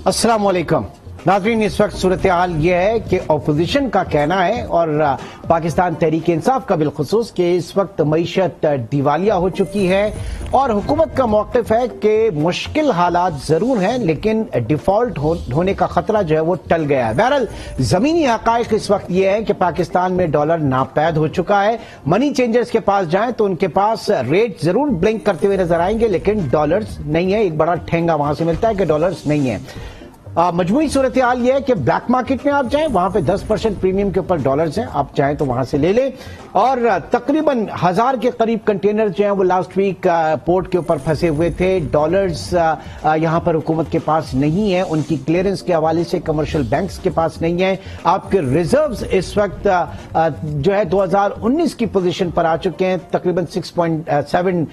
अस्सलाम वालेकुम नाज़रीन, इस वक्त सूरत हाल ये है कि अपोजिशन का कहना है और पाकिस्तान तहरीक इंसाफ का बिलखुसूस कि इस वक्त मईशत दिवालिया हो चुकी है और हुकूमत का मौक़िफ़ है कि मुश्किल हालात जरूर हैं लेकिन डिफॉल्ट होने का खतरा जो है वो टल गया है। बहरहाल जमीनी हक़ाइक़ इस वक्त ये है कि पाकिस्तान में डॉलर नापैद हो चुका है। मनी चेंजर्स के पास जाएं तो उनके पास रेट जरूर ब्लिंक करते हुए नजर आएंगे लेकिन डॉलर्स नहीं है। एक बड़ा ठेंगा वहां से मिलता है कि डॉलर्स नहीं है। मजमूई सूरत हाल यह है कि ब्लैक मार्केट में आप जाएं, वहां पे 10% प्रीमियम के ऊपर डॉलर्स हैं, आप चाहें तो वहां से ले लें। और तकरीबन 1000 के करीब कंटेनर जो हैं वो लास्ट वीक पोर्ट के ऊपर फंसे हुए थे। डॉलर्स यहां पर हुकूमत के पास नहीं है, उनकी क्लियरेंस के हवाले से कमर्शियल बैंक्स के पास नहीं है। आपके रिजर्व्स इस वक्त जो है 2019 की पोजीशन पर आ चुके हैं। तकरीबन 6.7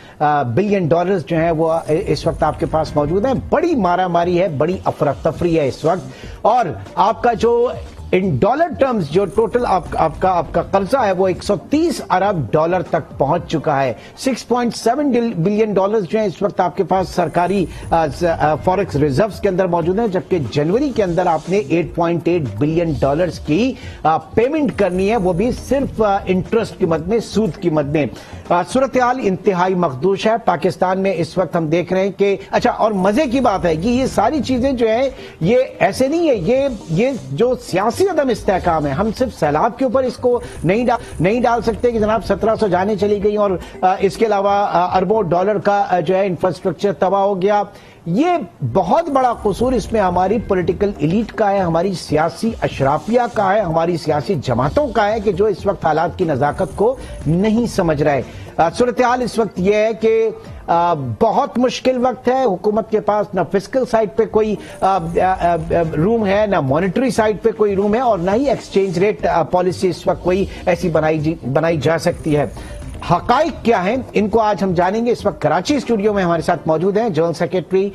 बिलियन डॉलर्स जो है वो इस वक्त आपके पास मौजूद है। बड़ी मारामारी है, बड़ी अफरा तफरी है इस वक्त। और आपका जो इन डॉलर टर्म्स जो टोटल आपका कर्जा है वो 130 अरब डॉलर तक पहुंच चुका है। 6.7 बिलियन डॉलर्स जो है इस वक्त आपके पास सरकारी फॉरेक्स रिजर्व्स के अंदर मौजूद है, जबकि जनवरी के अंदर आपने 8.8 बिलियन डॉलर्स की पेमेंट करनी है, वो भी सिर्फ इंटरेस्ट की मद में, सूद की मद में। सूरत हाल इंतहाई मखदूश है पाकिस्तान में इस वक्त। हम देख रहे हैं कि अच्छा, और मजे की बात है कि ये सारी चीजें जो है ये ऐसे नहीं है, ये जो सियासी अदम इस्तेहकाम है, हम सिर्फ सैलाब के ऊपर इसको नहीं डाल सकते कि जनाब 1700 जाने चली गई और इसके अलावा अरबों डॉलर का जो है इंफ्रास्ट्रक्चर तबाह हो गया। ये बहुत बड़ा कसूर इसमें हमारी पॉलिटिकल एलीट का है, हमारी सियासी अशराफिया का है, हमारी सियासी जमातों का है कि जो इस वक्त हालात की नजाकत को नहीं समझ रहे। सूरत हाल इस वक्त यह है कि बहुत मुश्किल वक्त है। हुकूमत के पास ना फिस्कल साइड पे कोई रूम है, ना मॉनेटरी साइड पे कोई रूम है और ना ही एक्सचेंज रेट पॉलिसी इस वक्त कोई ऐसी बनाई जा सकती है। हकाइक क्या हैं, इनको आज हम जानेंगे। इस वक्त कराची स्टूडियो में हमारे साथ मौजूद हैं जनरल सेक्रेटरी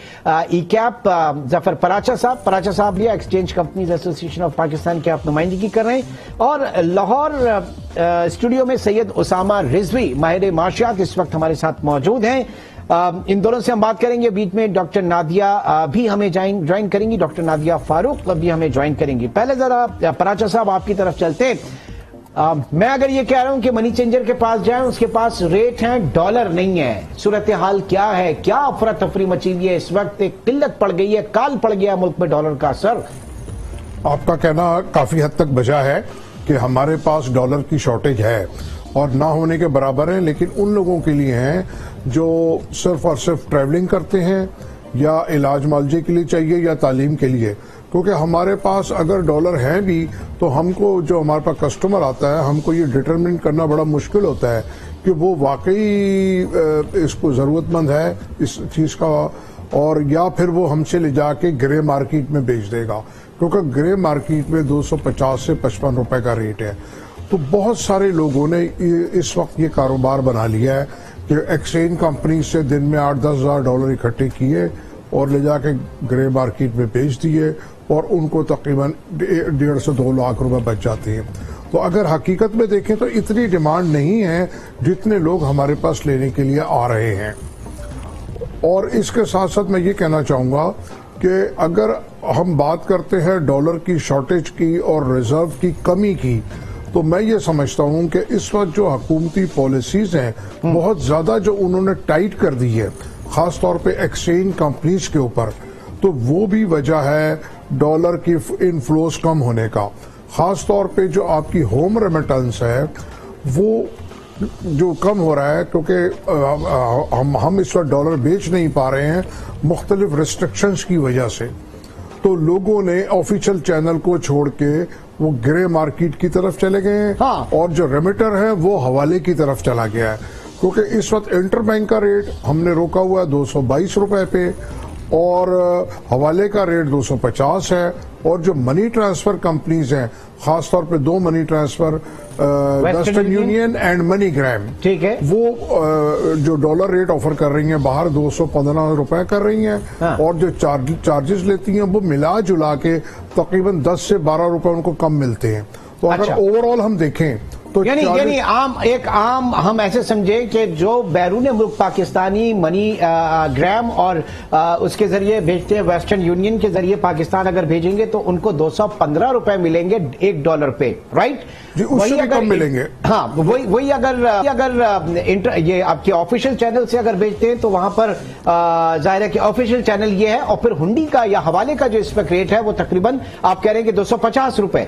ई-कैप जफर पराचा साहब। पराचा साहब लिया exchange companies association of Pakistan के आप नुमाइंदगी कर रहे हैं। और लाहौर स्टूडियो में सैयद उसामा रिजवी माहिर माशियात इस वक्त हमारे साथ मौजूद हैं। इन दोनों से हम बात करेंगे। बीच में डॉक्टर नादिया भी हमें ज्वाइन करेंगी, डॉक्टर नादिया फारूक भी हमें ज्वाइन करेंगी। पहले जरा पराचा साहब आपकी तरफ चलते हैं। मैं अगर ये कह रहा हूं कि मनी चेंजर के पास जाएं, उसके पास रेट हैं, डॉलर नहीं है, सूरत हाल क्या है? क्या अफरा तफरी मची हुई है इस वक्त? एक किल्लत पड़ गई है, काल पड़ गया मुल्क में डॉलर का असर। आपका कहना काफी हद तक बजा है कि हमारे पास डॉलर की शॉर्टेज है और ना होने के बराबर है, लेकिन उन लोगों के लिए है जो सिर्फ और सिर्फ ट्रैवलिंग करते हैं या इलाज मुआवजे के लिए चाहिए या तालीम के लिए। क्योंकि हमारे पास अगर डॉलर हैं भी तो हमको, जो हमारे पास कस्टमर आता है, हमको ये डिटरमिन करना बड़ा मुश्किल होता है कि वो वाकई इसको जरूरतमंद है इस चीज का, और या फिर वो हमसे ले जाके ग्रे मार्केट में बेच देगा, क्योंकि ग्रे मार्केट में 250 से 55 रुपए का रेट है। तो बहुत सारे लोगों ने इस वक्त ये कारोबार बना लिया है कि एक्सचेंज कंपनी से दिन में 8-10 हजार डॉलर इकट्ठे किए और ले जाके ग्रे मार्केट में बेच दिए और उनको तकरीबन 1.5 से 2 लाख रुपए बच जाते हैं। तो अगर हकीकत में देखें तो इतनी डिमांड नहीं है जितने लोग हमारे पास लेने के लिए आ रहे हैं। और इसके साथ साथ मैं ये कहना चाहूंगा कि अगर हम बात करते हैं डॉलर की शॉर्टेज की और रिजर्व की कमी की, तो मैं ये समझता हूं कि इस वक्त जो हुकूमती पॉलिसीज हैं बहुत ज्यादा जो उन्होंने टाइट कर दी है, खास तौर पे एक्सचेंज कंपनीज के ऊपर, तो वो भी वजह है डॉलर की इनफ्लोस कम होने का। खास तौर पे जो आपकी होम रेमिटेंस है वो जो कम हो रहा है, क्योंकि हम इस वक्त डॉलर बेच नहीं पा रहे हैं मुख्तलिफ रिस्ट्रिक्शंस की वजह से। तो लोगों ने ऑफिशियल चैनल को छोड़ के वो ग्रे मार्केट की तरफ चले गए हैं। हाँ। और जो रेमिटर है वो हवाले की तरफ चला गया है, क्योंकि इस वक्त इंटरबैंक का रेट हमने रोका हुआ है 222 रुपए पे और हवाले का रेट 250 है। और जो मनी ट्रांसफर कंपनीज हैं, खासतौर पे 2 money transfer, western union and MoneyGram, ठीक है, वो जो डॉलर रेट ऑफर कर रही हैं बाहर 215 रुपए कर रही हैं। हाँ। और जो चार्जेस लेती हैं वो मिला जुला के तकरीबन 10 से 12 रुपए उनको कम मिलते हैं। तो अगर अच्छा। ओवरऑल हम देखें तो यानी आम हम ऐसे समझे कि जो बैरून मुल्क पाकिस्तानी मनी ग्राम और उसके जरिए भेजते हैं, वेस्टर्न यूनियन के जरिए पाकिस्तान अगर भेजेंगे तो उनको 215 रुपए मिलेंगे $1 पे, राइट? जी, उससे भी कम मिलेंगे। हाँ, वही अगर ये आपके ऑफिशियल चैनल से अगर भेजते हैं तो वहां पर जाहिर है कि ऑफिशियल चैनल ये है, और फिर हुंडी का या हवाले का जो इस वक्त रेट है वो तकरीबन आप कह रहे हैं कि 250 रुपए।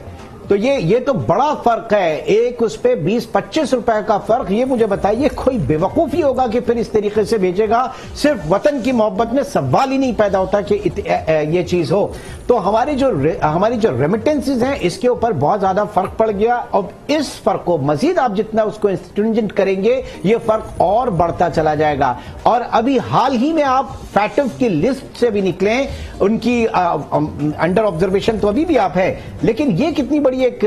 तो ये तो बड़ा फर्क है, एक उस पे 20-25 रुपए का फर्क। ये मुझे बताइए, कोई बेवकूफी होगा कि फिर इस तरीके से भेजेगा? सिर्फ वतन की मोहब्बत में सवाल ही नहीं पैदा होता कि ये चीज हो। तो हमारी जो रेमिटेंसेस हैं इसके ऊपर बहुत ज्यादा फर्क पड़ गया। और इस फर्क को मजीद आप जितना उसको स्ट्रिंजेंट करेंगे ये फर्क और बढ़ता चला जाएगा। और अभी हाल ही में आप फैटिव की लिस्ट से भी निकले, उनकी अंडर ऑब्जर्वेशन तो अभी भी आप है, लेकिन ये कितनी बड़ी एक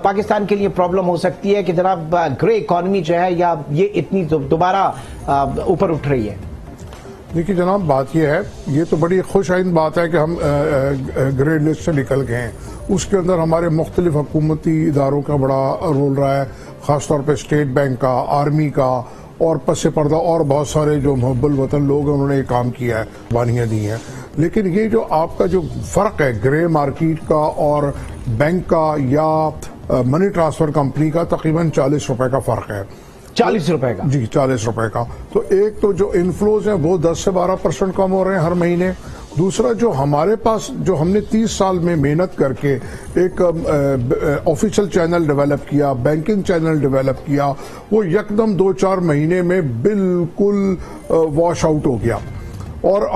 पाकिस्तान के लिए प्रॉब्लम हो सकती है कि जनाब ग्रे इकोनॉमी जो है या ये इतनी दोबारा ऊपर उठ रही है? देखिए जनाब, बात यह है, ये तो बड़ी खुश आइंद बात है कि हम ग्रे लिस्ट से निकल गए हैं। उसके अंदर हमारे मुख्तलिफ हुकूमती इदारों का बड़ा रोल रहा है, खासतौर पर स्टेट बैंक का, आर्मी का, और पसे पर्दा और बहुत सारे जो मुहब्बल वतन लोग हैं उन्होंने ये काम किया है, बानियां दी हैं। लेकिन ये जो आपका जो फर्क है ग्रे मार्केट का और बैंक का या मनी ट्रांसफर कंपनी का, तकरीबन 40 रुपए का फर्क है। 40 रुपए का? जी, 40 रुपए का। तो एक तो जो इनफ्लोज है वो 10 से 12% कम हो रहे हैं हर महीने। दूसरा, जो हमारे पास जो हमने 30 साल में मेहनत करके एक ऑफिशियल चैनल डेवलप किया, बैंकिंग चैनल डेवलप किया, वो यकदम 2-4 महीने में बिल्कुल वॉश आउट हो गया। और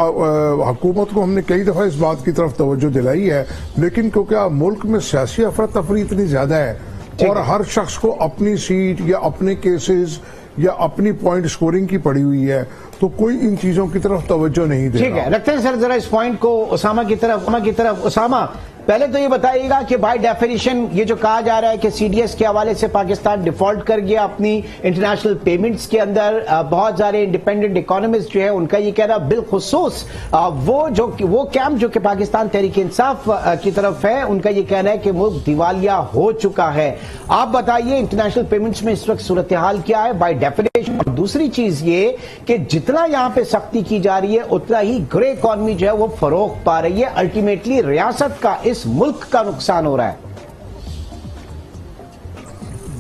हुकूमत को हमने कई दफा इस बात की तरफ तवज्जो दिलाई है, लेकिन क्योंकि मुल्क में सियासी अफरा तफरी इतनी ज्यादा है और हर शख्स को अपनी सीट या अपने केसेस या अपनी पॉइंट स्कोरिंग की पड़ी हुई है, तो कोई इन चीजों की तरफ तवज्जो नहीं दे रहा। ठीक है, रखते हैं सर जरा इस पॉइंट को उसामा की तरफ। उसामा, पहले तो ये बताइएगा कि बाय डेफिनेशन ये जो कहा जा रहा है कि सीडीएस के हवाले से पाकिस्तान डिफॉल्ट कर गया अपनी इंटरनेशनल पेमेंट्स के अंदर, बहुत सारे इंडिपेंडेंट इकोनॉमिस्ट जो है उनका ये कहना, बिलखुसूस वो कैंप जो कि पाकिस्तान तहरीक इंसाफ की तरफ है, उनका ये कहना है कि मुल्क दिवालिया हो चुका है। आप बताइए इंटरनेशनल पेमेंट्स में इस वक्त सूरत हाल क्या है बाय डेफिनेशन? और दूसरी चीज ये कि जितना यहां पे सख्ती की जा रही है उतना ही ग्रे इकोनॉमी जो है वो फरोग पा रही है। अल्टीमेटली रियासत का, इस मुल्क का नुकसान हो रहा है।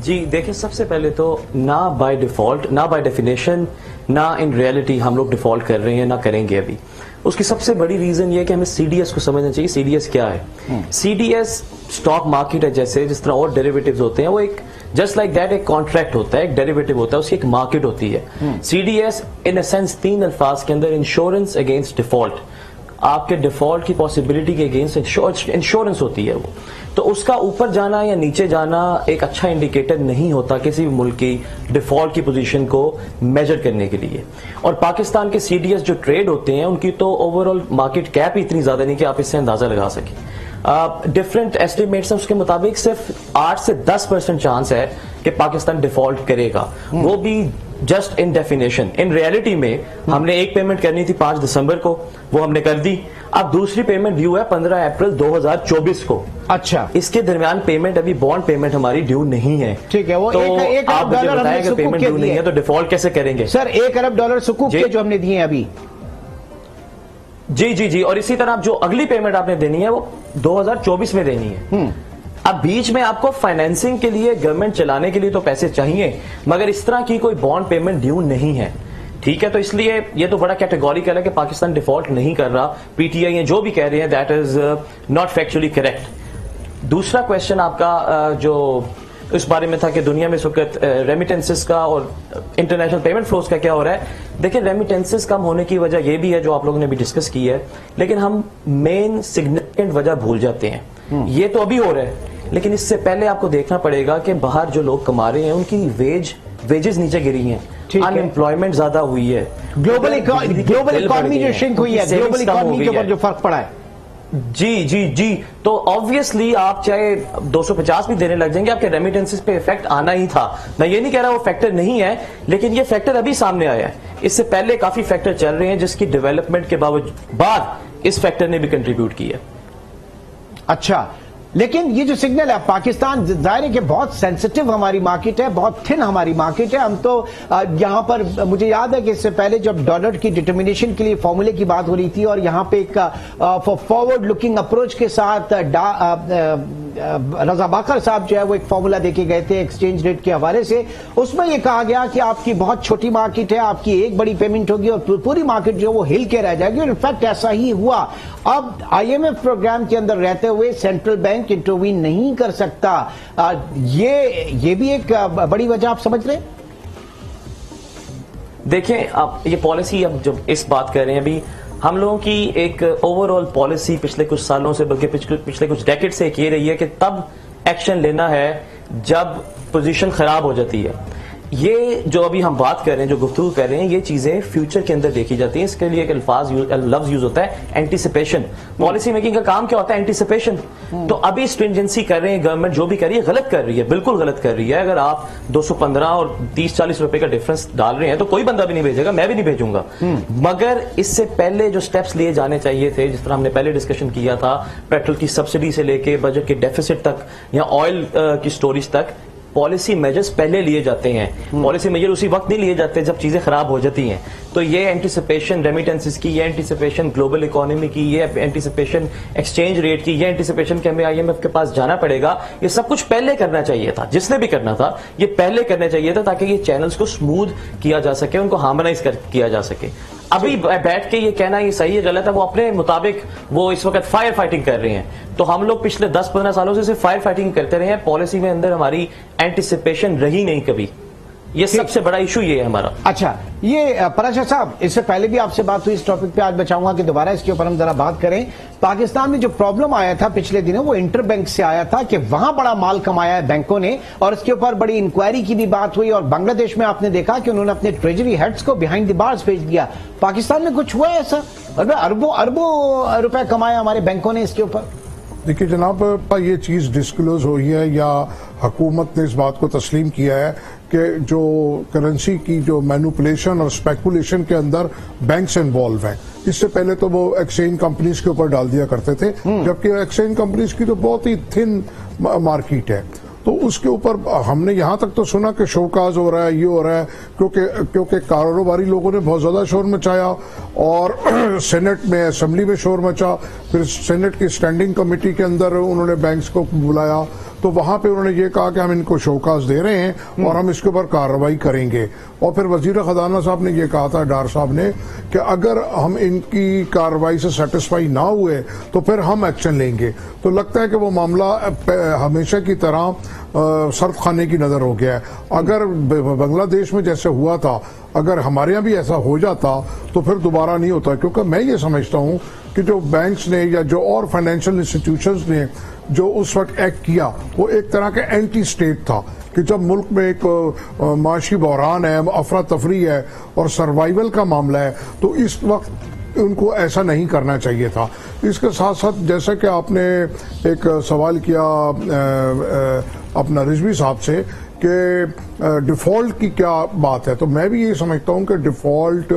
जी देखिए, सबसे पहले तो ना बाय डिफॉल्ट, ना बाय डेफिनेशन, ना इन रियलिटी हम लोग डिफॉल्ट कर रहे हैं, ना करेंगे अभी। उसकी सबसे बड़ी रीजन ये है कि हमें सीडीएस को समझना चाहिए। सीडीएस क्या है? सीडीएस स्टॉक मार्केट है, जैसे जिस तरह और डेरिवेटिव्स होते हैं, वो एक जस्ट लाइक दैट एक कॉन्ट्रैक्ट होता है, एक डेरिवेटिव होता है, उसकी एक मार्केट होती है। सीडीएस इन अ सेंस 3 अल्फाज के अंदर इंश्योरेंस अगेंस्ट डिफॉल्ट, आपके डिफॉल्ट की पॉसिबिलिटी के अगेंस्ट इंश्योरेंस होती है वो। तो उसका ऊपर जाना या नीचे जाना एक अच्छा इंडिकेटर नहीं होता किसी भी मुल्क की डिफॉल्ट की पोजीशन को मेजर करने के लिए। और पाकिस्तान के सीडीएस जो ट्रेड होते हैं उनकी तो ओवरऑल मार्केट कैप इतनी ज्यादा नहीं कि आप इससे अंदाजा लगा सकें। डिफरेंट एस्टिमेट्स उसके मुताबिक सिर्फ 8 से 10% चांस है कि पाकिस्तान डिफॉल्ट करेगा, वो भी just in definition. In reality में हमने एक पेमेंट करनी थी 5 दिसंबर को, वो हमने कर दी। अब दूसरी पेमेंट ड्यू है 15 अप्रैल 2024 को। अच्छा, इसके दरमियान पेमेंट, अभी बॉन्ड पेमेंट हमारी ड्यू नहीं है। ठीक है, वो तो एक आप अरब डॉलर हमने अगर पेमेंट ड्यू नहीं है तो डिफॉल्ट कैसे करेंगे सर? 1 अरब डॉलर सुकूक के जो हमने दिए हैं अभी। जी जी जी, और इसी तरह जो अगली पेमेंट आपने देनी है वो 2024 में देनी है। अब बीच में आपको फाइनेंसिंग के लिए, गवर्नमेंट चलाने के लिए तो पैसे चाहिए, मगर इस तरह की कोई बॉन्ड पेमेंट ड्यू नहीं है। ठीक है, तो इसलिए ये तो बड़ा कैटेगोरिकल है कि पाकिस्तान डिफॉल्ट नहीं कर रहा। पीटीआई ये जो भी कह रहे हैं that is not factually correct. दूसरा क्वेश्चन आपका जो इस बारे में था कि दुनिया में इस वक्त रेमिटेंसेस का और इंटरनेशनल पेमेंट फ्लोज का क्या हो रहा है। देखिए, रेमिटेंसेस कम होने की वजह यह भी है जो आप लोगों ने भी डिस्कस की है, लेकिन हम मेन सिग्निफिकेंट वजह भूल जाते हैं। ये तो अभी हो रहा है, लेकिन इससे पहले आपको देखना पड़ेगा कि बाहर जो लोग कमा रहे हैं उनकी वेजेस नीचे गिरी हैं, अनएम्प्लॉयमेंट ज्यादा हुई है, ग्लोबल इकोनॉमी जो श्रिंक हुई है, ग्लोबल इकोनॉमी के ऊपर जो फर्क पड़ा है। जी जी जी, तो ऑब्वियसली आप चाहे 250 भी देने लग जाएंगे, आपके रेमिटेंसेस पे इफेक्ट आना ही था। मैं ये नहीं कह रहा वो फैक्टर नहीं है, लेकिन ये फैक्टर अभी सामने आया है। इससे पहले काफी फैक्टर चल रहे हैं जिसकी डेवलपमेंट के बाद इस फैक्टर ने भी कंट्रीब्यूट किया। अच्छा, लेकिन ये जो सिग्नल है, पाकिस्तान जाहिर है कि बहुत सेंसिटिव हमारी मार्केट है, बहुत थिन हमारी मार्केट है। हम तो यहाँ पर मुझे याद है कि इससे पहले जब डॉलर की डिटर्मिनेशन के लिए फॉर्मूले की बात हो रही थी और यहाँ पे एक फॉरवर्ड लुकिंग अप्रोच के साथ रजा बाकर साहब जो है वो एक फॉर्मूला देके गए थे एक्सचेंज रेट के हवाले से। उसमें यह कहा गया कि आपकी बहुत छोटी मार्केट है, आपकी एक बड़ी पेमेंट होगी और पूरी मार्केट जो वो हिल के रह जाएगी, और इनफैक्ट ऐसा ही हुआ। अब IMF प्रोग्राम के अंदर रहते हुए सेंट्रल बैंक इंटरवीन नहीं कर सकता, ये भी एक बड़ी वजह आप समझ रहे हैं? देखिए, अब ये पॉलिसी, अब जब इस बात कर रहे हैं, अभी हम लोगों की एक ओवरऑल पॉलिसी पिछले कुछ सालों से, बल्कि पिछले कुछ डेकेड से ये रही है कि तब एक्शन लेना है जब पोजीशन खराब हो जाती है। ये जो अभी हम बात कर रहे हैं, जो गुफ्तगू कर रहे हैं, ये चीजें फ्यूचर के अंदर देखी जाती हैं। इसके लिए एक लफ्ज यूज होता है एंटीसिपेशन। पॉलिसी मेकिंग का काम क्या होता है? एंटीसिपेशन। तो अभी स्ट्रिंजेंसी कर रहे हैं गवर्नमेंट, जो भी कर रही है गलत कर रही है, बिल्कुल गलत कर रही है। अगर आप 215 और 30-40 रुपए का डिफरेंस डाल रहे हैं तो कोई बंदा भी नहीं भेजेगा, मैं भी नहीं भेजूंगा। मगर इससे पहले जो स्टेप्स लिए जाने चाहिए थे, जिस तरह हमने पहले डिस्कशन किया था, पेट्रोल की सब्सिडी से लेके बजट के डेफिसिट तक या ऑयल की स्टोरेज तक, पॉलिसी मेजर्स पहले लिए जाते हैं। पॉलिसी मेजर उसी वक्त नहीं लिए जाते जब चीजें खराब हो जाती हैं। तो ये एंटीसिपेशन रेमिटेंसेस की, ये एंटीसिपेशन ग्लोबल इकोनॉमी की, ये एंटीसिपेशन एक्सचेंज रेट की, ये एंटीसिपेशन कि हमें IMF के पास जाना पड़ेगा, ये सब कुछ पहले करना चाहिए था। जिसने भी करना था ये पहले करना चाहिए था, ताकि ये चैनल्स को स्मूथ किया जा सके, उनको हार्मोनाइज किया जा सके। अभी बैठ के ये कहना ये सही है गलत है, वो अपने मुताबिक वो इस वक्त फायर फाइटिंग कर रहे हैं। तो हम लोग पिछले 10-15 सालों से सिर्फ फायर फाइटिंग करते रहे हैं, पॉलिसी में अंदर हमारी एंटीसिपेशन रही नहीं कभी। ये सबसे बड़ा इशू ये है हमारा। अच्छा, ये पराशर साहब, इससे पहले भी आपसे बात हुई इस टॉपिक पे, आज मैं चाहूंगा कि दोबारा इसके ऊपर हम जरा बात करें। पाकिस्तान में जो प्रॉब्लम आया था पिछले दिनों, वो इंटरबैंक से आया था कि वहां बड़ा माल कमाया है बैंकों ने, और इसके ऊपर बड़ी इंक्वायरी की भी बात हुई। और बांग्लादेश में आपने देखा कि उन्होंने अपने ट्रेजरी हेड्स को बिहाइंड द बार्स भेज दिया। पाकिस्तान में कुछ हुआ है ऐसा? अरबों रुपए कमाए हमारे बैंकों ने इसके ऊपर। देखिए जनाब, ये चीज डिस्क्लोज हुई है या हुकूमत ने इस बात को तस्लीम किया है कि जो करेंसी की जो मैनिपुलेशन और स्पेकुलेशन के अंदर बैंक्स इन्वॉल्व हैं। इससे पहले तो वो एक्सचेंज कंपनीज के ऊपर डाल दिया करते थे, जबकि एक्सचेंज कंपनीज की तो बहुत ही थिन मार्केट है। तो उसके ऊपर हमने यहां तक तो सुना कि शोकाज हो रहा है, ये हो रहा है, क्योंकि कारोबारी लोगों ने बहुत ज्यादा शोर मचाया और सेनेट में, असेंबली में शोर मचा। फिर सेनेट की स्टैंडिंग कमेटी के अंदर उन्होंने बैंक्स को बुलाया, तो वहां पे उन्होंने ये कहा कि हम इनको शोकाज दे रहे हैं और हम इसके ऊपर कार्रवाई करेंगे। और फिर वजीर खजाना साहब ने ये कहा था, डार साहब ने, कि अगर हम इनकी कार्रवाई से सेटिस्फाई ना हुए तो फिर हम एक्शन लेंगे। तो लगता है कि वो मामला हमेशा की तरह सर्द खाने की नजर हो गया है। अगर बांग्लादेश में जैसे हुआ था, अगर हमारे यहाँ भी ऐसा हो जाता तो फिर दोबारा नहीं होता। क्योंकि मैं ये समझता हूँ कि जो बैंक्स ने या जो और फाइनेंशियल इंस्टीट्यूशंस ने जो उस वक्त एक्ट किया, वो एक तरह के एंटी स्टेट था कि जब मुल्क में एक माशी बहरान है, अफरा तफरी है और सर्वाइवल का मामला है, तो इस वक्त उनको ऐसा नहीं करना चाहिए था। इसके साथ साथ जैसा कि आपने एक सवाल किया अपना रिजवी साहब से कि डिफॉल्ट की क्या बात है, तो मैं भी ये समझता हूं कि डिफॉल्ट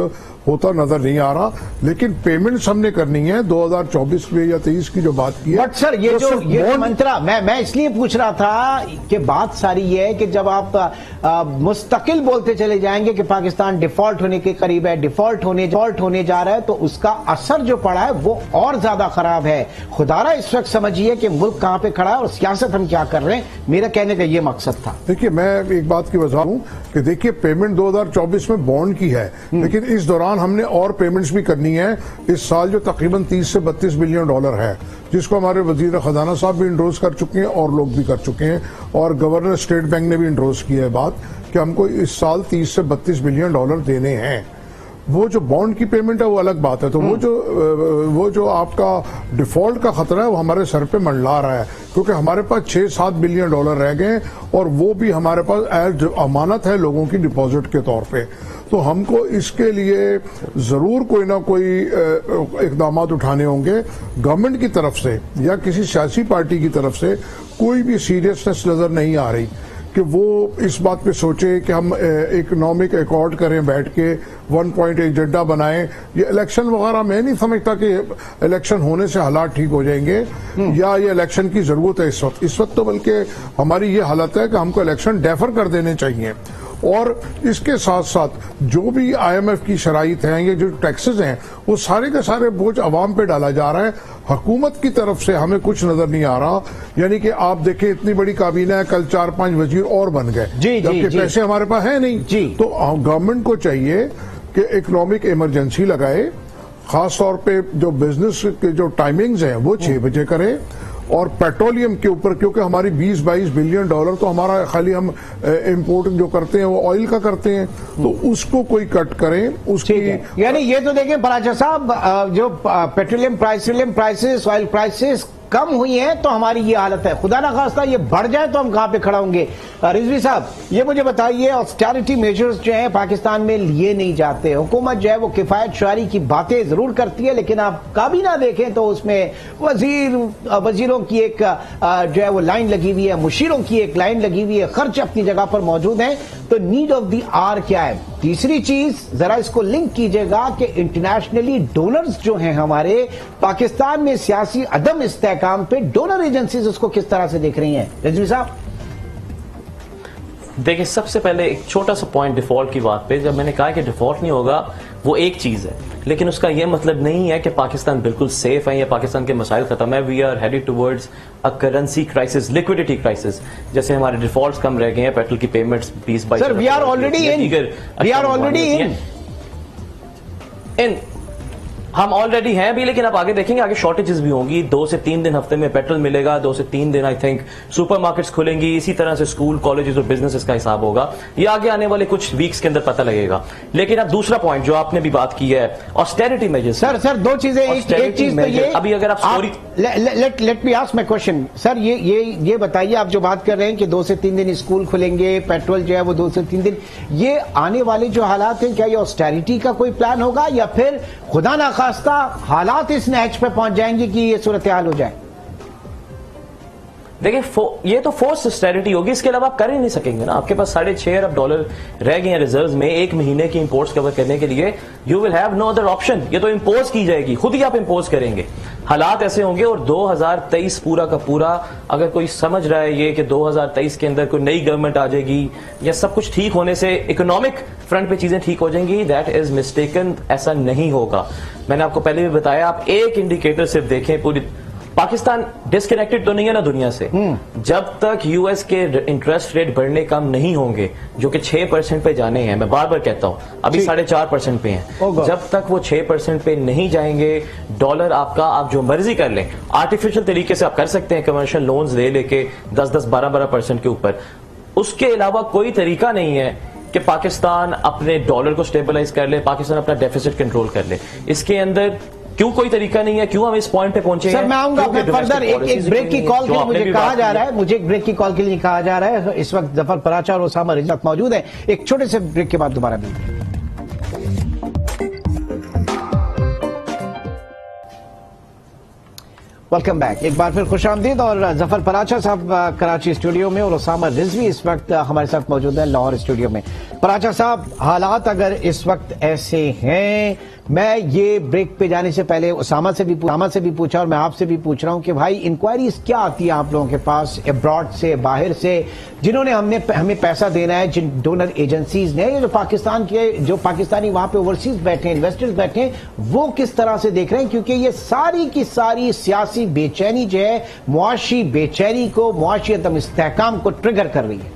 होता नजर नहीं आ रहा, लेकिन पेमेंट्स हमने करनी है 2024 में या 23 की जो बात की है। बट सर, ये जो मंत्रा मैं इसलिए पूछ रहा था कि बात सारी ये है कि जब आप मुस्तकिल बोलते चले जाएंगे कि पाकिस्तान डिफॉल्ट होने के करीब है, डिफॉल्ट होने जा रहा है, तो उसका असर जो पड़ा है वो और ज्यादा खराब है। खुदारा इस वक्त समझिए कि मुल्क कहां पे खड़ा है और सियासत हम क्या कर रहे हैं। मेरा कहने का ये मकसद था। देखिए, मैं एक बात की वजह हूं कि देखिए, पेमेंट 2024 में बॉन्ड की है, लेकिन इस दौरान हमने और पेमेंट्स भी करनी है इस साल, जो तकरीबन 30 से 32 बिलियन डॉलर है, जिसको हमारे वजीर खजाना साहब भी इंडोर्स कर चुके हैं और लोग भी कर चुके हैं, और गवर्नर स्टेट बैंक ने भी इंडोर्स किया है बात कि हमको इस साल 30 से 32 बिलियन डॉलर देने हैं। वो जो बॉन्ड की पेमेंट है वो अलग बात है। तो वो जो आपका डिफॉल्ट का खतरा है वो हमारे सर पे मंडला रहा है, क्योंकि हमारे पास 6-7 बिलियन डॉलर रह गए और वो भी हमारे पास एज अमानत है लोगों की डिपॉजिट के तौर पे। तो हमको इसके लिए जरूर कोई ना कोई इकदाम उठाने होंगे गवर्नमेंट की तरफ से या किसी सियासी पार्टी की तरफ से। कोई भी सीरियसनेस नजर नहीं आ रही कि वो इस बात पे सोचे कि हम इकोनॉमिक अकॉर्ड करें बैठ के 1 पॉइंट एजेंडा बनाएं। ये इलेक्शन वगैरह मैं नहीं समझता कि इलेक्शन होने से हालात ठीक हो जाएंगे या ये इलेक्शन की जरूरत है इस वक्त तो बल्कि हमारी ये हालत है कि हमको इलेक्शन डेफर कर देने चाहिए। और इसके साथ साथ जो भी IMF की शराइत हैं, ये जो टैक्सेस हैं, वो सारे के सारे बोझ अवाम पे डाला जा रहा है। हुकूमत की तरफ से हमें कुछ नजर नहीं आ रहा। यानी कि आप देखें इतनी बड़ी काबीना है, कल 4-5 वजीर और बन गए, जबकि पैसे हमारे पास है नहीं। तो गवर्नमेंट को चाहिए कि इकोनॉमिक इमरजेंसी लगाए, खास तौर पे जो बिजनेस के जो टाइमिंग्स हैं वो 6 बजे करे, और पेट्रोलियम के ऊपर, क्योंकि हमारी 20-22 बिलियन डॉलर तो हमारा खाली हम इंपोर्ट जो करते हैं वो ऑयल का करते हैं, तो उसको कोई कट करें उसकी। यानी ये तो देखें पराचा साहब, जो पेट्रोलियम प्राइसेस, ऑयल प्राइसेस कम हुई है तो हमारी ये हालत है। खुदा ना खास्ता ये बढ़ जाए तो हम कहां पे खड़ा होंगे। रिजवी साहब ये मुझे बताइए, ऑस्टेरिटी मेजर्स जो है पाकिस्तान में लिए नहीं जाते। हुकूमत जो है वो किफायत शुआरी की बातें जरूर करती है, लेकिन आप काबीना देखें तो उसमें वजीरों की एक जो है वो लाइन लगी हुई है, मुशीरों की एक लाइन लगी हुई है, खर्च अपनी जगह पर मौजूद है। तो नीड ऑफ द आवर क्या है? तीसरी चीज जरा इसको लिंक कीजिएगा कि इंटरनेशनली डोनर्स जो हैं हमारे, पाकिस्तान में सियासी अदम इस्तेहकाम पे डोनर एजेंसीज उसको किस तरह से देख रही हैं। रिजवी साहब देखिए, सबसे पहले एक छोटा सा पॉइंट डिफॉल्ट की बात पे, जब मैंने कहा कि डिफॉल्ट नहीं होगा, वो एक चीज है, लेकिन उसका यह मतलब नहीं है कि पाकिस्तान बिल्कुल सेफ है या पाकिस्तान के मसाइल खत्म है। We are headed towards a currency crisis, liquidity crisis. जैसे हमारे डिफॉल्ट्स कम रह गए हैं, पेट्रोल की payments 20-22। Sir we are already in हम ऑलरेडी हैं भी, लेकिन आप आगे देखेंगे आगे शॉर्टेजेस भी होंगी। 2 से 3 दिन हफ्ते में पेट्रोल मिलेगा, 2 से 3 दिन आई थिंक सुपरमार्केट्स खुलेंगी, इसी तरह से स्कूल, कॉलेजेस और बिजनेसेस का हिसाब होगा। ये आगे आने वाले कुछ वीक्स के अंदर पता लगेगा। लेकिन अब दूसरा पॉइंट जो आपने भी बात की है, ऑस्टेरिटी मेजर्स। सर 2 चीजें, एक चीज तो ये, अभी अगर आप story let me ask my question. Sir ये बताइए, आप जो बात कर रहे हैं कि 2 से 3 दिन स्कूल खुलेंगे, पेट्रोल जो है वो 2 से 3 दिन, ये आने वाले जो हालात हैं, क्या ये ऑस्टेरिटी का कोई प्लान होगा या फिर खुदा ना खास्ता हालात इस नहज पे पहुंच जाएंगे कि ये सूरत हाल हो जाए? देखिए, ये तो फोर्स ऑस्टेरिटी होगी, इसके अलावा आप कर ही नहीं सकेंगे ना। आपके पास $6.5 अरब रह गए हैं रिजर्व में 1 महीने की इंपोर्ट्स कवर करने के लिए। You will have no other option. ये तो इंपोज की जाएगी, खुद ही आप इंपोज करेंगे। हालात ऐसे होंगे। और 2023 पूरा का पूरा, अगर कोई समझ रहा है ये कि 2023 के अंदर कोई नई गवर्नमेंट आ जाएगी या सब कुछ ठीक होने से इकोनॉमिक फ्रंट पे चीजें ठीक हो जाएंगी, दैट इज मिस्टेकन। ऐसा नहीं होगा। मैंने आपको पहले भी बताया, आप एक इंडिकेटर सिर्फ देखें, पूरी पाकिस्तान डिस्कनेक्टेड तो नहीं है ना दुनिया से। जब तक यूएस के इंटरेस्ट रेट बढ़ने कम नहीं होंगे, जो कि 6% पे जाने हैं, मैं बार बार कहता हूं, अभी 4.5% पे हैं, जब तक वो 6% पे नहीं जाएंगे, डॉलर आपका, आप जो मर्जी कर लें, आर्टिफिशियल तरीके से आप कर सकते हैं, कमर्शियल लोन्स ले लेके 10-10, 12-12% के ऊपर। उसके अलावा कोई तरीका नहीं है कि पाकिस्तान अपने डॉलर को स्टेबलाइज कर ले, पाकिस्तान अपना डेफिसिट कंट्रोल कर ले। इसके अंदर क्यों कोई तरीका नहीं है? क्यों हम इस पॉइंट पे पहुंचे हैं? सर मैं आऊंगा फर्दर एक ब्रेक की कॉल के लिए, मुझे कहा जा रहा है, मुझे एक ब्रेक की कॉल के लिए कहा जा रहा है। इस वक्त जफर पराचा और ओसामा रिजवी मौजूद है। एक छोटे से ब्रेक के बाद दोबारा मिलते हैं। वेलकम बैक, एक बार फिर खुशामदीद। और जफर पराचा साहब कराची स्टूडियो में और ओसामा रिजवी इस वक्त हमारे साथ मौजूद है लाहौर स्टूडियो में। पराचा साहब, हालात अगर इस वक्त ऐसे हैं, मैं ये ब्रेक पे जाने से पहले ओसामा से भी पूछा और मैं आपसे भी पूछ रहा हूं कि भाई इंक्वायरीज क्या आती है आप लोगों के पास, अब्रॉड से, बाहर से, जिन्होंने हमें पैसा देना है, जिन डोनर एजेंसीज ने, जो पाकिस्तान के, जो पाकिस्तानी वहां पे ओवरसीज बैठे हैं, इन्वेस्टर्स बैठे हैं, वो किस तरह से देख रहे हैं? क्योंकि ये सारी की सारी सियासी बेचैनी जो है, मुआशी बेचैनी को, मुआशी अदम इस्तेहकाम को ट्रिगर कर रही है।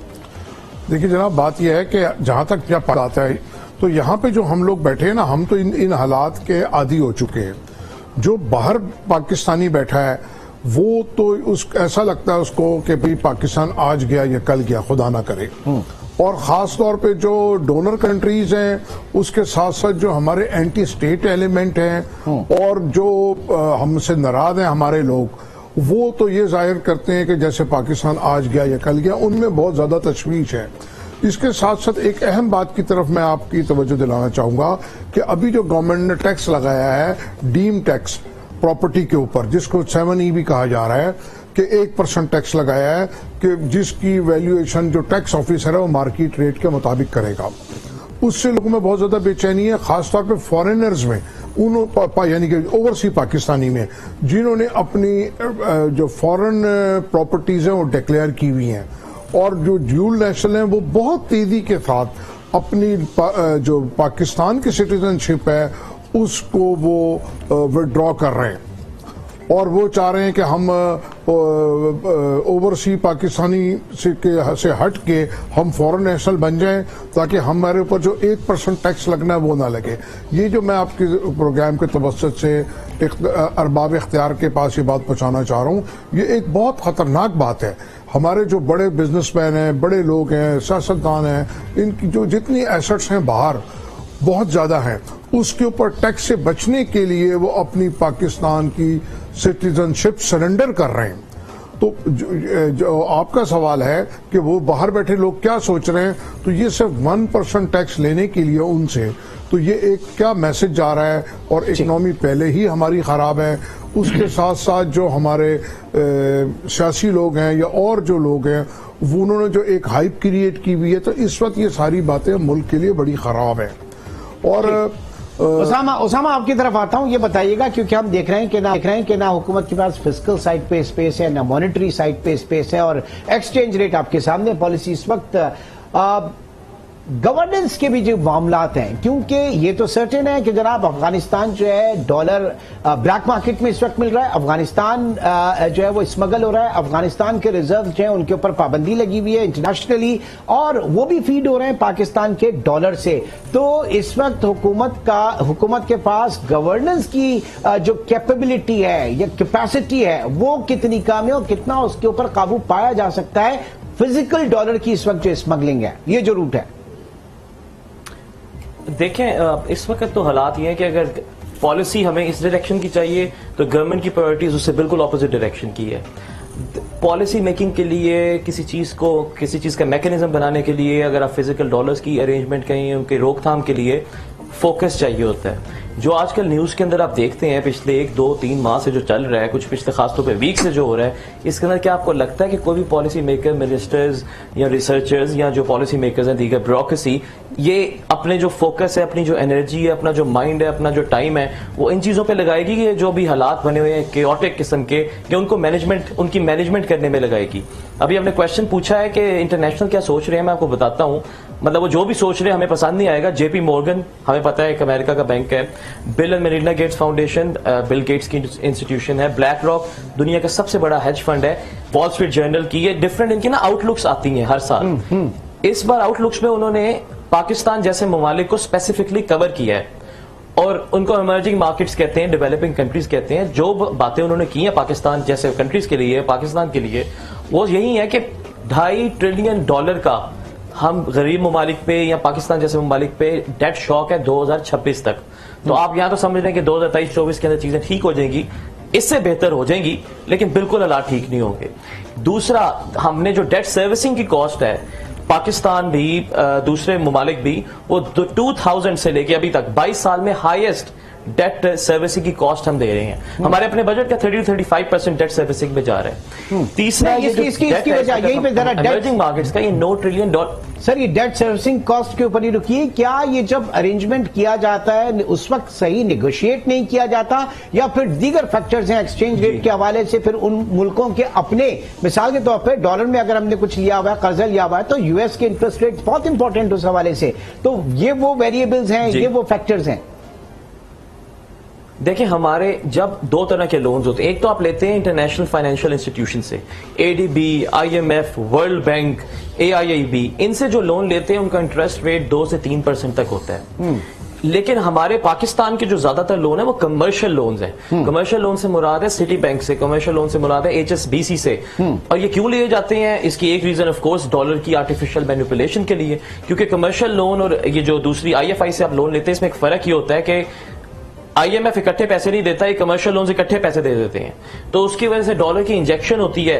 देखिए जनाब, बात यह है कि जहां तक क्या आता है, तो यहाँ पे जो हम लोग बैठे हैं ना, हम तो इन हालात के आदी हो चुके हैं। जो बाहर पाकिस्तानी बैठा है वो तो ऐसा लगता है उसको कि भाई पाकिस्तान आज गया या कल गया, खुदा ना करे। और खास तौर पे जो डोनर कंट्रीज हैं, उसके साथ साथ जो हमारे एंटी स्टेट एलिमेंट हैं और जो हमसे नाराज हैं हमारे लोग, वो तो ये जाहिर करते हैं कि जैसे पाकिस्तान आज गया या कल गया। उनमें बहुत ज्यादा तशवीश है। इसके साथ साथ एक अहम बात की तरफ मैं आपकी तवज्जो दिलाना चाहूंगा कि अभी जो गवर्नमेंट ने टैक्स लगाया है, डीम टैक्स प्रॉपर्टी के ऊपर, जिसको 7E भी कहा जा रहा है, कि 1% टैक्स लगाया है कि जिसकी वैल्यूएशन जो टैक्स ऑफिसर है वो मार्केट रेट के मुताबिक करेगा। उससे लोगों में बहुत ज्यादा बेचैनी है, खासतौर पे फॉरेनर्स में, यानी कि ओवरसी पाकिस्तानी में, जिन्होंने अपनी जो फॉरेन प्रॉपर्टीज हैं वो डिक्लेयर की हुई हैं और जो ड्यूल नेशनल हैं वो बहुत तेजी के साथ अपनी जो पाकिस्तान की सिटीजनशिप है उसको वो विड्रॉ कर रहे हैं और वो चाह रहे हैं कि हम ओवरसी पाकिस्तानी से हट के हम फॉरेन नेशनल बन जाएं ताकि हमारे ऊपर जो 1% टैक्स लगना है वो ना लगे। ये जो मैं आपके प्रोग्राम के तवस्सुत से अरबाब इख्तियार के पास ये बात पहुंचाना चाह रहा हूँ, ये एक बहुत खतरनाक बात है। हमारे जो बड़े बिजनेसमैन हैं, बड़े लोग हैं, सियासतदान हैं, इनकी जो जितनी एसेट्स हैं बाहर बहुत ज्यादा हैं, उसके ऊपर टैक्स से बचने के लिए वो अपनी पाकिस्तान की सिटीजनशिप सरेंडर कर रहे हैं। तो जो आपका सवाल है कि वो बाहर बैठे लोग क्या सोच रहे हैं, तो ये सिर्फ 1% टैक्स लेने के लिए उनसे, तो ये एक क्या मैसेज जा रहा है। और इकोनॉमी पहले ही हमारी खराब है, उसके साथ साथ जो हमारे सियासी लोग हैं या और जो लोग हैं वो उन्होंने जो एक हाइप क्रिएट की हुई है, तो इस वक्त ये सारी बातें मुल्क के लिए बड़ी खराब है। और उसामा आपकी तरफ आता हूं, ये बताइएगा क्योंकि हम देख रहे हैं कि ना हुकूमत के पास फिस्कल साइड पे स्पेस है, ना मॉनेटरी साइड पे स्पेस है, और एक्सचेंज रेट आपके सामने पॉलिसी इस वक्त गवर्नेंस के भी जो मामलात हैं, क्योंकि ये तो सर्टेन है कि जनाब अफगानिस्तान जो है डॉलर ब्लैक मार्केट में इस वक्त मिल रहा है, अफगानिस्तान जो है वो स्मगल हो रहा है, अफगानिस्तान के रिजर्व जो है उनके ऊपर पाबंदी लगी हुई है इंटरनेशनली, और वो भी फीड हो रहे हैं पाकिस्तान के डॉलर से। तो इस वक्त हुकूमत के पास गवर्नेंस की जो कैपेबिलिटी है या कैपेसिटी है वो कितनी कम है और कितना उसके ऊपर काबू पाया जा सकता है फिजिकल डॉलर की इस वक्त जो स्मगलिंग है, ये जो रूट है। देखें, इस वक्त तो हालात ये हैं कि अगर पॉलिसी हमें इस डायरेक्शन की चाहिए तो गवर्नमेंट की प्रायोरिटीज उससे बिल्कुल ऑपोजिट डायरेक्शन की है। पॉलिसी मेकिंग के लिए किसी चीज का मैकेनिज्म बनाने के लिए अगर आप फिजिकल डॉलर्स की अरेंजमेंट करें, उनके रोकथाम के लिए फोकस चाहिए होता है। जो आजकल न्यूज के अंदर आप देखते हैं पिछले 1, 2, 3 माह से जो चल रहा है, कुछ पिछले खासतौर पे वीक से जो हो रहा है, इसके अंदर क्या आपको लगता है कि कोई भी पॉलिसी मेकर, मिनिस्टर्स या रिसर्चर्स या जो पॉलिसी मेकर्स हैं, दीगर ब्यूरोक्रेसी, ये अपने जो फोकस है, अपनी जो एनर्जी है, अपना जो माइंड है, अपना जो टाइम है, वो इन चीजों पे लगाएगी कि जो भी हालात बने हुए हैं केओटिक किस्म के, कि उनकी मैनेजमेंट करने में लगाएगी? अभी आपने क्वेश्चन पूछा है कि इंटरनेशनल क्या सोच रहे हैं, मैं आपको बताता हूं। मतलब वो जो भी सोच रहे हैं हमें पसंद नहीं आएगा। जेपी मॉर्गन हमें पता है एक अमेरिका का बैंक है, bill and Melinda Gates foundation Bill Gates की इंस्टीट्यूशन है, ब्लैक रॉक दुनिया का सबसे बड़ा हेज फंड है, वॉल स्ट्रीट जर्नल की, ये डिफरेंट इनकी ना आउटलुक्स आती हैं हर साल। इस बार आउटलुक्स में उन्होंने पाकिस्तान जैसे ममालिक को स्पेसिफिकली कवर किया है और उनको इमर्जिंग मार्केट्स कहते हैं, डेवलपिंग कंट्रीज कहते हैं। जो बातें उन्होंने की हैं पाकिस्तान जैसे कंट्रीज के लिए, पाकिस्तान के लिए, वो यही है कि $2.5 ट्रिलियन का हम गरीब ममालिक पे या पाकिस्तान जैसे ममालिक पे डेट शॉक है 2026 तक। तो आप यहां तो समझ रहे हैं कि 2023-24 के अंदर चीजें ठीक हो जाएंगी, इससे बेहतर हो जाएंगी, लेकिन बिल्कुल हालात ठीक नहीं होंगे। दूसरा, हमने जो डेट सर्विसिंग की कॉस्ट है, पाकिस्तान भी दूसरे ममालिक भी, वो 2000 से लेके अभी तक 22 साल में हाईएस्ट डेट सर्विसिंग की कॉस्ट हम दे रहे हैं। हमारे अपने बजट का 30-35% डेट सर्विसिंग में जा रहा है। तीसरा, इसकी वजह यही पे जरा इमर्जिंग मार्केट्स का ये $9 ट्रिलियन। सर, ये डेट सर्विसिंग कॉस्ट के ऊपर ही रुकिए, क्या ये जब अरेंजमेंट किया जाता है उस वक्त सही निगोशिएट नहीं किया जाता, या फिर दीगर फैक्टर्स हैं एक्सचेंज रेट के हवाले से, फिर उन मुल्कों के अपने, मिसाल के तौर पर डॉलर में अगर हमने कुछ लिया हुआ है, कर्जा लिया हुआ है, तो यूएस के इंटरेस्ट रेट बहुत इंपॉर्टेंट उस हवाले से। तो ये वो वेरिएबल्स हैं, ये वो फैक्टर्स हैं। देखिए, हमारे जब 2 तरह के लोन्स होते हैं, एक तो आप लेते हैं इंटरनेशनल फाइनेंशियल इंस्टीट्यूशन से, ADB, IMF, world bank, AIIB, इनसे जो लोन लेते हैं उनका इंटरेस्ट रेट 2 से 3% तक होता है। लेकिन हमारे पाकिस्तान के जो ज्यादातर लोन है वो कमर्शियल लोन्स हैं। कमर्शियल लोन से मुराद है सिटी बैंक से, कमर्शियल लोन से मुराद है एचएसबीसी से। और ये क्यों लिए जाते हैं? इसकी एक रीजन ऑफ कोर्स डॉलर की आर्टिफिशियल मैनिपुलेशन के लिए, क्योंकि कमर्शियल लोन और ये जो दूसरी आईएफआई से आप लोन लेते हैं, इसमें एक फर्क ये होता है कि आईएमएफ इकट्ठे पैसे नहीं देता, ये कमर्शियल लोन इकट्ठे पैसे दे देते हैं। तो उसकी वजह से डॉलर की इंजेक्शन होती है,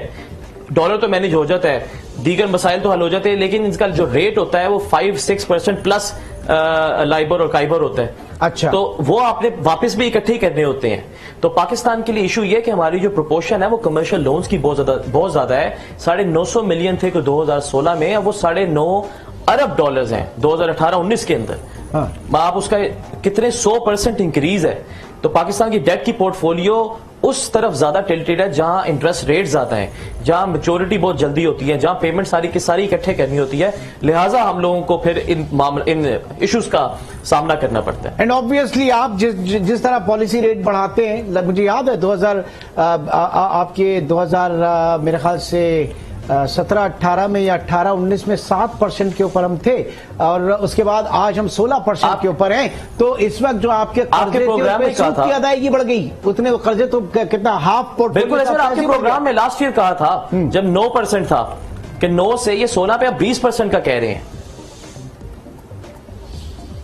डॉलर तो मैनेज हो जाता है, दीगर मसाइल तो हल हो जाते हैं, लेकिन इसका जो रेट होता है वो 5-6% प्लस लाइबर और काइबर होता है। अच्छा। तो वो आपने वापस भी इकट्ठे ही करने होते हैं। तो पाकिस्तान के लिए इशू ये कि हमारी जो प्रोपोर्शन है वो कमर्शियल लोन्स की बहुत ज्यादा है। 950 मिलियन थे 2016 में, अब वो 9.5 अरब डॉलर्स हैं 2018-19 के अंदर। हाँ। आप उसका कितने 100% इंक्रीज है। तो पाकिस्तान की डेट की पोर्टफोलियो उस तरफ ज्यादा टिल्टेड है जहां इंटरेस्ट रेट ज्यादा है, जहां मैच्योरिटी बहुत जल्दी होती है, जहां पेमेंट सारी की सारी इकट्ठे करनी होती है। लिहाजा हम लोगों को फिर इन इश्यूज का सामना करना पड़ता है। एंड ऑब्वियसली आप जिस तरह पॉलिसी रेट बढ़ाते हैं, मुझे याद है 2000 आपके 2000 मेरे ख्याल से 17-18 में या 18-19 में 7% के ऊपर हम थे, और उसके बाद आज हम 16% के ऊपर हैं। तो इस वक्त जो आपके प्रोग्राम में कहा था की अदायगी बढ़ गई, उतने कर्जे तो कितना हाफ पोर्टफोलियो। बिल्कुल, आपके प्रोग्राम में लास्ट ईयर कहा था जब 9% था कि 9 से ये 16 पे आप 20% का कह रहे हैं।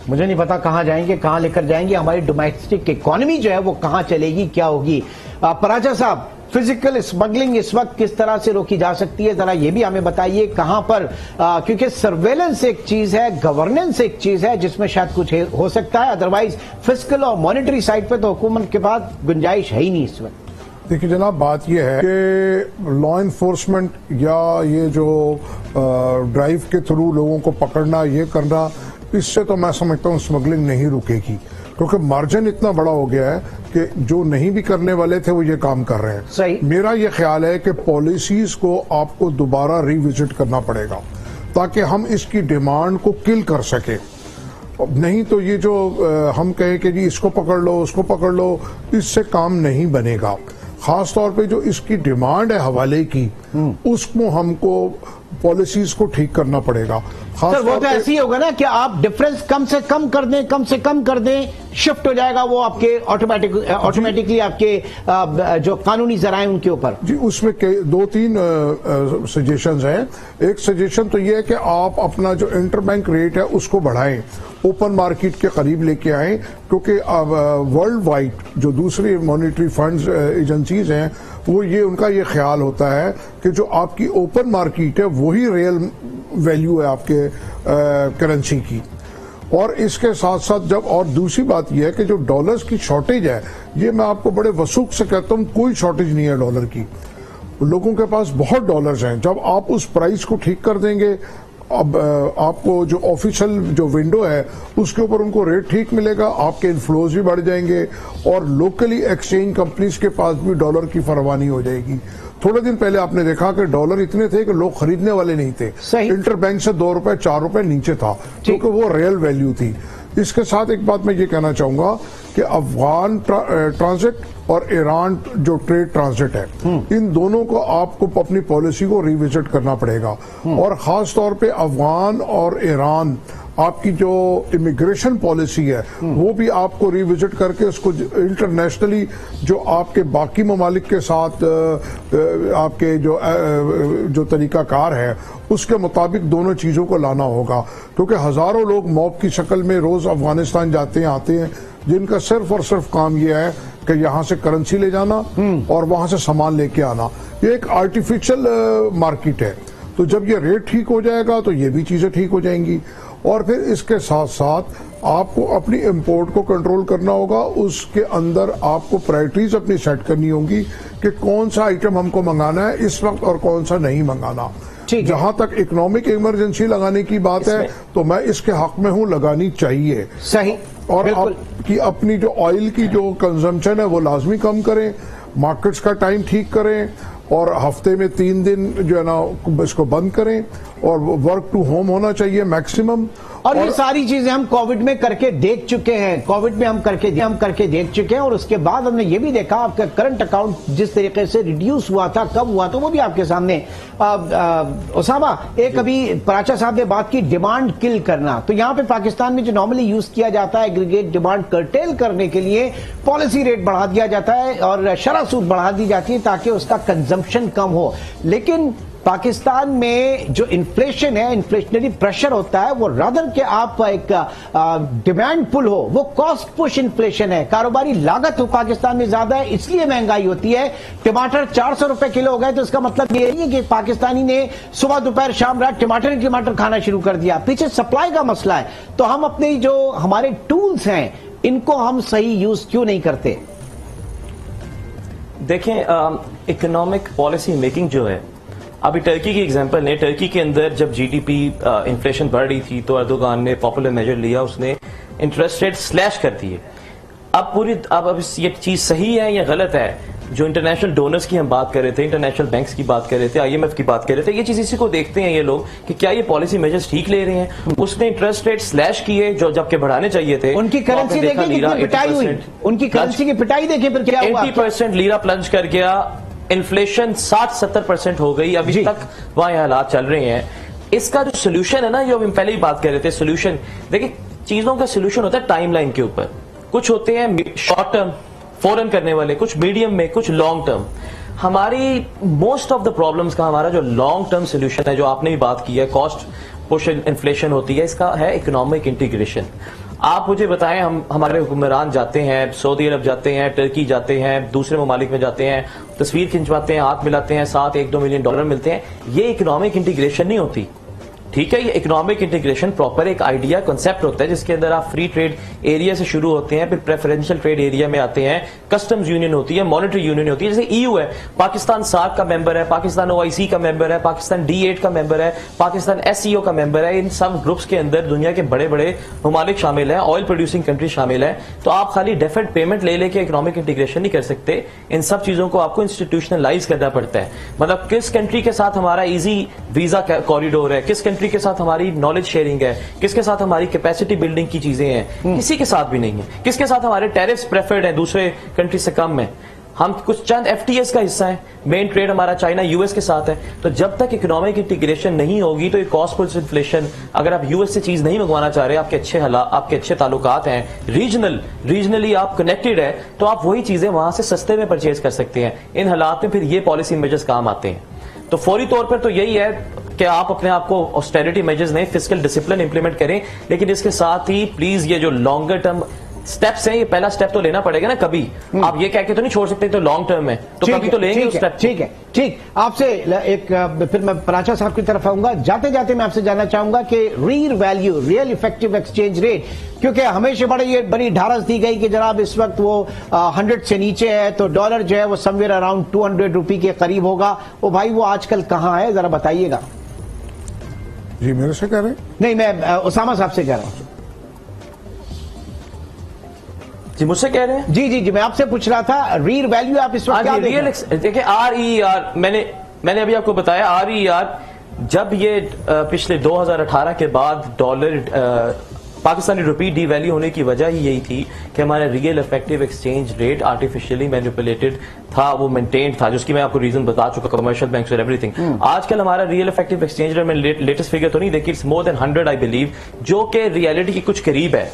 मुझे नहीं पता कहां जाएंगे, कहां लेकर जाएंगे, हमारी डोमेस्टिक इकोनॉमी जो है वो कहां चलेगी, क्या होगी। पराचा साहब, फिजिकल स्मगलिंग इस वक्त किस तरह से रोकी जा सकती है, जरा ये भी हमें बताइए कहां पर, क्योंकि सर्वेलेंस एक चीज है, गवर्नेंस एक चीज है जिसमें शायद कुछ हो सकता है, अदरवाइज फिजिकल और मॉनेटरी साइड पे तो हुकूमत के पास गुंजाइश है ही नहीं इस वक्त। देखिए जनाब, बात यह है कि लॉ इन्फोर्समेंट या ये जो ड्राइव के थ्रू लोगों को पकड़ना, ये करना, इससे तो मैं समझता हूँ स्मगलिंग नहीं रुकेगी, क्योंकि मार्जिन इतना बड़ा हो गया है कि जो नहीं भी करने वाले थे वो ये काम कर रहे हैं। सही। मेरा ये ख्याल है कि पॉलिसीज को आपको दोबारा रिविजिट करना पड़ेगा ताकि हम इसकी डिमांड को किल कर सके। नहीं तो ये जो हम कहें कि जी इसको पकड़ लो, उसको पकड़ लो, इससे काम नहीं बनेगा। खास तौर पे जो इसकी डिमांड है हवाले की, उसको हमको पॉलिसीज को ठीक करना पड़ेगा। सर वो तो ऐसे ही होगा ना कि आप डिफरेंस कम से कम कर दें, शिफ्ट हो जाएगा वो आपके ऑटोमेटिकली आपके जो कानूनी जराए उनके ऊपर। जी, उसमें 2-3 सजेशंस हैं। एक सजेशन तो ये है कि आप अपना जो इंटरबैंक रेट है उसको बढ़ाएं, ओपन मार्केट के करीब लेके आएं, क्योंकि वर्ल्ड वाइड जो दूसरी मॉनेटरी फंड्स एजेंसीज हैं वो ये उनका ये ख्याल होता है कि जो आपकी ओपन मार्केट है वही रियल वैल्यू है आपके करेंसी की। और इसके साथ साथ जब, और दूसरी बात यह है कि जो डॉलर्स की शॉर्टेज है, ये मैं आपको बड़े वसूख से कहता हूँ, कोई शॉर्टेज नहीं है डॉलर की। लोगों के पास बहुत डॉलर्स हैं। जब आप उस प्राइस को ठीक कर देंगे, अब आपको जो ऑफिशियल जो विंडो है उसके ऊपर उनको रेट ठीक मिलेगा, आपके इनफ्लोज भी बढ़ जाएंगे और लोकली एक्सचेंज कंपनीज के पास भी डॉलर की फरवानी हो जाएगी। थोड़े दिन पहले आपने देखा कि डॉलर इतने थे कि लोग खरीदने वाले नहीं थे। इंटरबैंक से 2 रुपए 4 रुपए नीचे था, क्योंकि वो रियल वैल्यू थी। इसके साथ एक बात मैं ये कहना चाहूंगा कि अफगान ट्रांजिट और ईरान जो ट्रेड ट्रांजिट है, इन दोनों को आपको अपनी पॉलिसी को रिविजिट करना पड़ेगा। और खास तौर पे अफगान और ईरान आपकी जो इमिग्रेशन पॉलिसी है वो भी आपको रिविजिट करके उसको इंटरनेशनली जो आपके बाकी ममालिक के साथ आपके जो तरीकाकार है उसके मुताबिक दोनों चीजों को लाना होगा। क्योंकि हजारों लोग मॉब की शक्ल में रोज अफगानिस्तान जाते हैं, आते हैं, जिनका सिर्फ और सिर्फ काम यह है कि यहाँ से करेंसी ले जाना और वहां से सामान लेके आना। ये एक आर्टिफिशियल मार्केट है। तो जब ये रेट ठीक हो जाएगा तो ये भी चीजें ठीक हो जाएंगी। और फिर इसके साथ साथ आपको अपनी इंपोर्ट को कंट्रोल करना होगा। उसके अंदर आपको प्रायोरिटीज अपनी सेट करनी होगी कि कौन सा आइटम हमको मंगाना है इस वक्त और कौन सा नहीं मंगाना। जहां तक इकोनॉमिक इमरजेंसी लगाने की बात है तो मैं इसके हक में हूं, लगानी चाहिए। सही। और आपकी अपनी जो ऑयल की जो कंजम्पशन है वो लाजमी कम करें, मार्केट्स का टाइम ठीक करें और हफ्ते में 3 दिन जो है ना इसको बंद करें और वर्क टू होम होना चाहिए मैक्सिमम। और ये सारी चीजें हम कोविड में करके देख चुके हैं, कोविड में हम करके देख चुके हैं। और उसके बाद हमने ये भी देखा आपका करंट अकाउंट जिस तरीके से रिड्यूस हुआ था, कब हुआ था वो भी आपके सामने। उसामा, एक अभी पराचा साहब ने बात की डिमांड किल करना, तो यहाँ पे पाकिस्तान में जो नॉर्मली यूज किया जाता है एग्रीगेट डिमांड कर्टेल करने के लिए पॉलिसी रेट बढ़ा दिया जाता है और शरह सूद बढ़ा दी जाती है ताकि उसका कंजम्पशन कम हो। लेकिन पाकिस्तान में जो इन्फ्लेशन है, इन्फ्लेशनरी प्रेशर होता है, वो रादर के आप एक डिमांड पुल हो, वो कॉस्ट पुश इन्फ्लेशन है। कारोबारी लागत हो पाकिस्तान में ज्यादा है, इसलिए महंगाई होती है। टमाटर 400 रुपए किलो हो गए तो इसका मतलब ये नहीं है कि पाकिस्तानी ने सुबह दोपहर शाम रात टमाटर खाना शुरू कर दिया। पीछे सप्लाई का मसला है। तो हम अपने जो हमारे टूल्स हैं इनको हम सही यूज क्यों नहीं करते? देखें, इकोनॉमिक पॉलिसी मेकिंग जो है, अभी टर्की की एग्जांपल ने, टर्की के अंदर जब जीडीपी इन्फ्लेशन बढ़ रही थी तो अर्दोगान ने पॉपुलर मेजर लिया, उसने इंटरेस्ट रेट स्लैश कर दिए। अब ये चीज सही है या गलत है? जो इंटरनेशनल डोनर्स की हम बात कर रहे थे, इंटरनेशनल बैंक्स की बात कर रहे थे, आईएमएफ की बात कर रहे थे, ये चीज इसी को देखते हैं ये लोग कि क्या ये पॉलिसी मेजर्स ठीक ले रहे हैं। उसने इंटरेस्ट रेट स्लैश किए जो जबकि बढ़ाने चाहिए थे। उनकी करेंसी देखिए कितनी पिटाई हुई, उनकी करेंसी की पिटाई देखिए फिर क्या हुआ। 80% लीरा प्लंज कर गया, इन्फ्लेशन 60-70% हो गई, अभी तक वहां हालात चल रहे हैं। इसका जो सोल्यूशन है ना, जो हम पहले ही बात कर रहे थे, सोल्यूशन देखिए, चीजों का सोल्यूशन होता है टाइमलाइन के ऊपर। कुछ होते हैं शॉर्ट टर्म फौरन करने वाले, कुछ मीडियम में, कुछ लॉन्ग टर्म। हमारी मोस्ट ऑफ द प्रॉब्लम्स का हमारा जो लॉन्ग टर्म सोल्यूशन है, जो आपने भी बात की है, कॉस्ट पुश इन्फ्लेशन होती है, इसका है इकोनॉमिक इंटीग्रेशन। आप मुझे बताएं, हमारे हुक्मरान जाते हैं, सऊदी अरब जाते हैं, टर्की जाते हैं, दूसरे ममालिक में जाते हैं, तस्वीर खिंचवाते हैं, हाथ मिलाते हैं, साथ $1-2 मिलियन मिलते हैं। ये इकोनॉमिक इंटीग्रेशन नहीं होती, ठीक है। ये इकोनॉमिक इंटीग्रेशन प्रॉपर एक आइडिया कॉन्सेप्ट होता है जिसके अंदर आप फ्री ट्रेड एरिया से शुरू होते हैं, फिर प्रेफरेंशियल ट्रेड एरिया में आते हैं, कस्टम्स यूनियन होती है, मॉनेटरी यूनियन होती है। जैसे ईयू है, पाकिस्तान सार्क का मेंबर है, पाकिस्तान OIC का मेंबर है, पाकिस्तान D8 का मेंबर है, पाकिस्तान SCO का मेंबर है। इन सब ग्रुप्स के अंदर दुनिया के बड़े बड़े ममालिक शामिल है, ऑयल प्रोड्यूसिंग कंट्री शामिल है। तो आप खाली डेफर्ड पेमेंट ले लेके इकोनॉमिक इंटीग्रेशन नहीं कर सकते। इन सब चीजों को आपको इंस्टीट्यूशनलाइज करना पड़ता है। मतलब किस कंट्री के साथ हमारा इजी वीजा कॉरिडोर है, किस कंट्री के साथ हमारी नॉलेज शेयरिंग है, किसके साथ हमारी कैपेसिटी बिल्डिंग की चीजें हैं, किसी के साथ भी नहीं है। किसके साथ हमारे टैरिफ्स प्रेफर्ड है, दूसरे कंट्री से कम है। हम कुछ चंद FTAs का हिस्सा है, मेन ट्रेड हमारा चाइना US के साथ है। तो जब तक इकोनॉमिक इंटीग्रेशन नहीं होगी तो ये कॉस्ट पुश इन्फ्लेशन, अगर आप US से चीज नहीं मंगवाना चाह रहे, आपके अच्छे ताल्लुकात हैं, रीजनली आप कनेक्टेड है, तो आप वही चीजें वहां से सस्ते में परचेज कर सकते हैं। इन हालात में फिर ये पॉलिसी मेजर्स काम आते हैं। तो फौरी तौर पर तो यही है कि आप अपने आप को ऑस्टेरिटी मेजर्स नहीं, फिस्कल डिसिप्लिन इंप्लीमेंट करें, लेकिन इसके साथ ही प्लीज ये जो लॉन्गर टर्म स्टेप्स हैं, ये पहला स्टेप तो लेना पड़ेगा ना। कभी आप ये कह के तो नहीं छोड़ सकते तो लॉन्ग टर्म में, तो कभी तो लेंगे उस स्टेप। ठीक है, ठीक। आपसे एक फिर मैं पराचा साहब की तरफ आऊंगा। जाते जाते मैं आपसे जानना चाहूंगा कि रियल इफेक्टिव एक्सचेंज रेट, क्योंकि हमेशा बड़ी ढारस दी गई कि जनाब इस वक्त वो 100 से नीचे है तो डॉलर जो है वो समवेयर अराउंड 200 रुपए के करीब होगा। वो भाई वो आजकल कहां है, जरा बताइएगा। जी मेरे से कह रहे हैं? नहीं, मैं उसामा साहब से कह रहा हूं। जी मुझसे कह रहे हैं? जी मैं आपसे पूछ रहा था रियल वैल्यू आप इस वक्त क्या देख रहे हैं? देखिए RER, मैंने अभी आपको बताया RER, जब ये पिछले 2018 के बाद डॉलर पाकिस्तानी रुपी डीवैल्यू होने की वजह ही यही थी कि हमारा real effective exchange rate artificially manipulated था, वो मेंटेन था, जिसकी मैं आपको रीजन बता चुका, कमर्शियल बैंक्स और एवरीथिंग। आजकल हमारा रियल इफेक्टिव एक्सचेंज रेट, मैंने लेटेस्ट फिगर तो नहीं देखी, it's more than 100 I believe, जो कि रियलिटी के कुछ करीब है।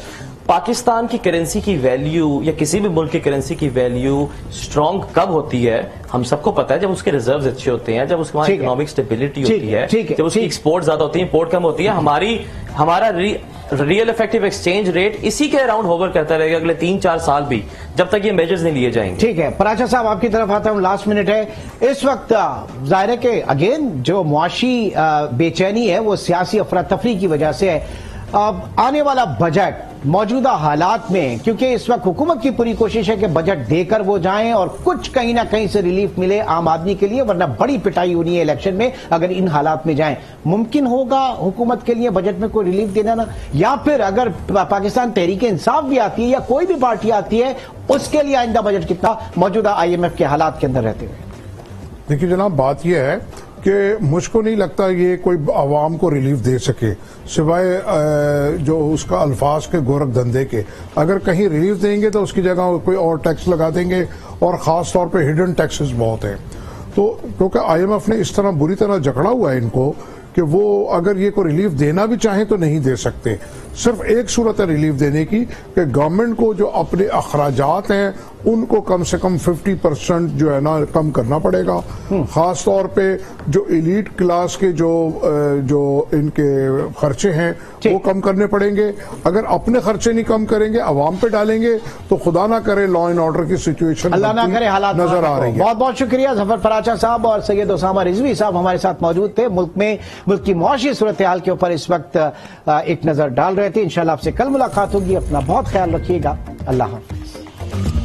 पाकिस्तान की करेंसी की वैल्यू या किसी भी मुल्क की करेंसी की वैल्यू स्ट्रांग कब होती है, हम सबको पता है, जब उसके रिजर्व्स अच्छे होते हैं, जब उसके वहां इकोनॉमिक स्टेबिलिटी होती है, जब उसकी एक्सपोर्ट ज्यादा होती है, इंपोर्ट कम होती है। हमारा रियल इफेक्टिव एक्सचेंज रेट इसी के अराउंड होवर करता रहेगा अगले 3-4 साल भी, जब तक ये मेजर्स नहीं लिए जाएंगे। ठीक है, पराचा साहब आपकी तरफ आता हूं, लास्ट मिनट है। इस वक्त जाहिर है कि अगेन जो मुआशी बेचैनी है वो सियासी अफरा तफरी की वजह से है। अब आने वाला बजट मौजूदा हालात में, क्योंकि इस वक्त हुकूमत की पूरी कोशिश है कि बजट देकर वो जाएं और कुछ कहीं ना कहीं से रिलीफ मिले आम आदमी के लिए, वरना बड़ी पिटाई होनी है इलेक्शन में अगर इन हालात में जाएं। मुमकिन होगा हुकूमत के लिए बजट में कोई रिलीफ देना ना, या फिर अगर पाकिस्तान तहरीक इंसाफ भी आती है या कोई भी पार्टी आती है, उसके लिए आइंदा बजट कितना मौजूदा IMF के हालात के अंदर रहते हुए? देखिए जनाब, बात यह है कि मुझको नहीं लगता ये कोई आवाम को रिलीफ दे सके, सिवाय जो उसका अल्फाज के गोरख धंधे के। अगर कहीं रिलीफ देंगे तो उसकी जगह कोई और टैक्स लगा देंगे, और खास तौर पे हिडन टैक्सेस बहुत हैं। तो क्योंकि IMF ने इस तरह बुरी तरह जकड़ा हुआ है इनको कि वो अगर ये को रिलीफ देना भी चाहें तो नहीं दे सकते। सिर्फ एक सूरत है रिलीफ देने की कि गवर्नमेंट को जो अपने अखराजात हैं उनको कम से कम 50% जो है ना कम करना पड़ेगा। खास तौर पे जो एलीट क्लास के जो इनके खर्चे हैं वो कम करने पड़ेंगे। अगर अपने खर्चे नहीं कम करेंगे, अवाम पे डालेंगे, तो खुदा ना करे लॉ एंड ऑर्डर की सिचुएशन अल्लाह ना करे हालात नजर आ रही है। बहुत बहुत शुक्रिया जफर फराचा साहब और सैयद उसामा रिजवी साहब हमारे साथ मौजूद थे। मुल्क की मुआशी सूरत हाल के ऊपर इस वक्त एक नजर डाल रहे थे। इंशाल्लाह आपसे कल मुलाकात होगी। अपना बहुत ख्याल रखिएगा। अल्लाह हाफिज।